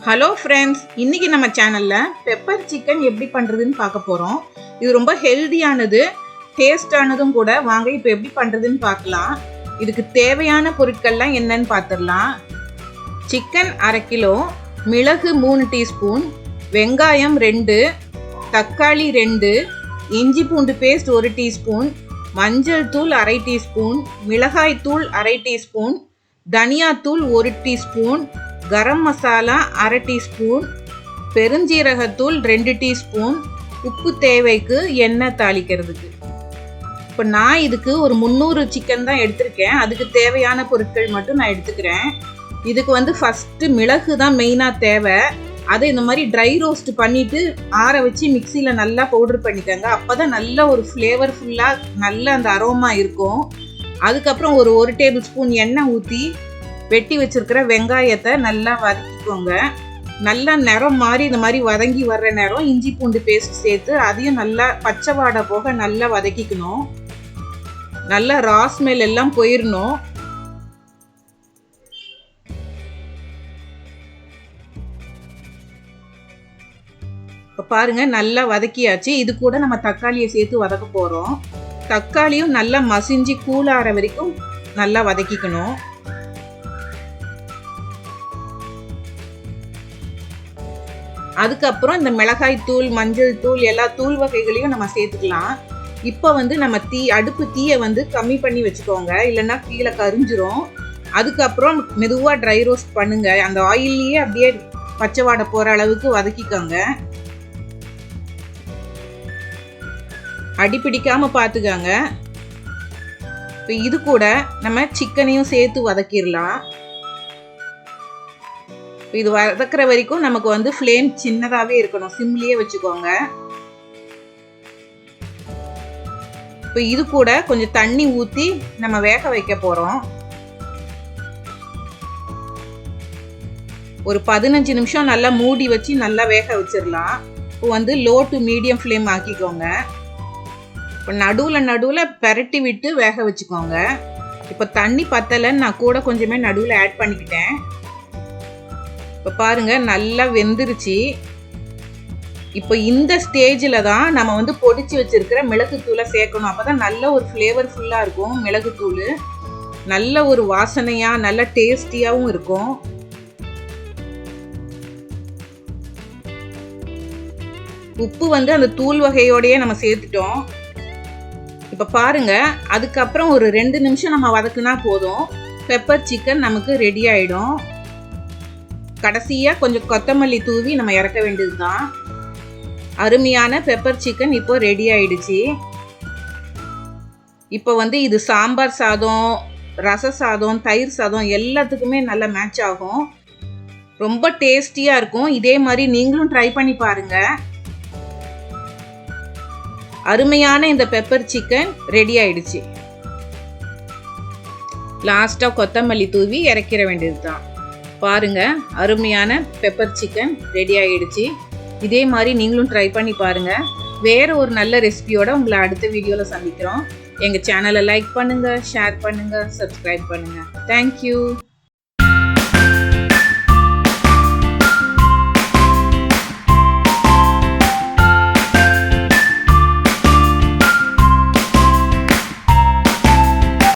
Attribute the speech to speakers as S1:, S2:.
S1: Hello friends, இன்றைக்கி நம்ம சேனலில் பெப்பர் சிக்கன் எப்படி பண்ணுறதுன்னு பார்க்க போகிறோம். இது ரொம்ப ஹெல்தியானது, டேஸ்டானதும் கூட. வாங்க இப்போ எப்படி பண்ணுறதுன்னு பார்க்கலாம். இதுக்கு தேவையான பொருட்கள்லாம் என்னன்னு பார்த்துடலாம். சிக்கன் 1/2 கிலோ, மிளகு 3 டீஸ்பூன், வெங்காயம் 2, தக்காளி 2, இஞ்சி பூண்டு பேஸ்ட் 1 டீஸ்பூன், மஞ்சள் தூள் 1/2 டீஸ்பூன், மிளகாய் தூள் 1/2 டீஸ்பூன், தனியா தூள் 1 டீஸ்பூன், garam masala 1/2 டீஸ்பூன், பெருஞ்சீரகத்தூள் 2 டீஸ்பூன், உப்பு தேவைக்கு, எண்ணெய் தாளிக்கிறதுக்கு. இப்போ நான் இதுக்கு ஒரு 300 சிக்கன் தான் எடுத்திருக்கேன். அதுக்கு தேவையான பொருட்கள் மட்டும் நான் எடுத்துக்கிறேன். இதுக்கு ஃபஸ்ட்டு மிளகு தான் மெயினாக தேவை. அதை இந்த மாதிரி ட்ரை ரோஸ்ட் பண்ணிவிட்டு ஆற வச்சு மிக்சியில் நல்லா பவுடர் பண்ணிக்கோங்க. அப்போ தான் நல்ல ஒரு ஃப்ளேவர்ஃபுல்லாக நல்ல அந்த அரோமா இருக்கும். அதுக்கப்புறம் ஒரு டேபிள் ஸ்பூன் எண்ணெய் ஊற்றி வெட்டி வச்சிருக்கிற வெங்காயத்தை நல்லா வதக்கிக்கோங்க. நல்லா நிறம் மாறி இந்த மாதிரி வதங்கி வர்ற நேரம் இஞ்சி பூண்டு பேஸ்ட் சேர்த்து அதையும் நல்லா பச்சை வாடை போக நல்லா வதக்கிக்கணும். நல்லா ரா ஸ்மெல் எல்லாம் போயிடணும். இப்போ பாருங்க, நல்லா வதக்கியாச்சு. இது கூட நம்ம தக்காளியை சேர்த்து வதக்க போகிறோம். தக்காளியும் நல்லா மசிஞ்சு கூலாற வரைக்கும் நல்லா வதக்கிக்கணும். அதுக்கப்புறம் இந்த மிளகாய் தூள், மஞ்சள் தூள், எல்லா தூள் வகைகளையும் நம்ம சேர்த்துக்கலாம். இப்போ நம்ம அடுப்பு தீயை கம்மி பண்ணி வச்சுக்கோங்க, இல்லைன்னா கீழே கரிஞ்சிரும். அதுக்கப்புறம் மெதுவாக ட்ரை ரோஸ்ட் பண்ணுங்க. அந்த ஆயில்லையே அப்படியே பச்சை வாடை போகிற அளவுக்கு வதக்கிக்கோங்க. அடி பிடிக்காம பார்த்துக்கோங்க. இப்போ இது கூட நம்ம சிக்கனையும் சேர்த்து வதக்கிடலாம். இது வதக்கிற வரைக்கும் நமக்கு ஃப்ளேம் சின்னதாகவே இருக்கணும், சிம்லேயே வச்சுக்கோங்க. இப்போ இது கூட கொஞ்சம் தண்ணி ஊற்றி நம்ம வேக வைக்க போகிறோம். ஒரு 15 நிமிஷம் நல்லா மூடி வச்சு நல்லா வேக வச்சிடலாம். இப்போ லோ டு மீடியம் ஃப்ளேம் ஆக்கிக்கோங்க. இப்போ நடுவில் பெரட்டி விட்டு வேக வச்சுக்கோங்க. இப்போ தண்ணி பத்தலைன்னு நான் கூட கொஞ்சமே நடுவில் ஆட் பண்ணிக்கிட்டேன். இப்போ பாருங்க, நல்லா வெந்துருச்சு. இப்போ இந்த ஸ்டேஜில் தான் நம்ம பொடிச்சு வச்சிருக்கிற மிளகுத்தூளை சேர்க்கணும். அப்போ தான் நல்ல ஒரு ஃப்ளேவர்ஃபுல்லாக இருக்கும். மிளகுத்தூள் நல்ல ஒரு வாசனையாக நல்ல டேஸ்டியாகவும் இருக்கும். உப்பு அந்த தூள் வகையோடையே நம்ம சேர்த்துட்டோம். இப்போ பாருங்க, அதுக்கப்புறம் ஒரு 2 நிமிஷம் நம்ம வதக்குனா போதும். பெப்பர் சிக்கன் நமக்கு ரெடி ஆகிடும். கடைசியாக கொஞ்சம் கொத்தமல்லி தூவி நம்ம இறக்க வேண்டியது தான். அருமையான பெப்பர் சிக்கன் இப்போ ரெடி ஆயிடுச்சு. இப்போ இது சாம்பார் சாதம், ரச சாதம், தயிர் சாதம் எல்லாத்துக்குமே நல்லா மேட்ச் ஆகும். ரொம்ப டேஸ்டியாக இருக்கும். இதே மாதிரி நீங்களும் ட்ரை பண்ணி பாருங்க. அருமையான இந்த பெப்பர் சிக்கன் ரெடி ஆயிடுச்சு. லாஸ்ட்டாக கொத்தமல்லி தூவி இறக்கிற வேண்டியது தான். பாருங்க, அருமையான பெப்பர் சிக்கன் ரெடி ஆகிடுச்சு. இதே மாதிரி நீங்களும் ட்ரை பண்ணி பாருங்க. வேற ஒரு நல்ல ரெசிபியோட உங்களை அடுத்த வீடியோவில் சந்திக்கிறோம். எங்கள் சேனலை லைக் பண்ணுங்க, ஷேர் பண்ணுங்க, சப்ஸ்கிரைப் பண்ணுங்க. தேங்க்யூ.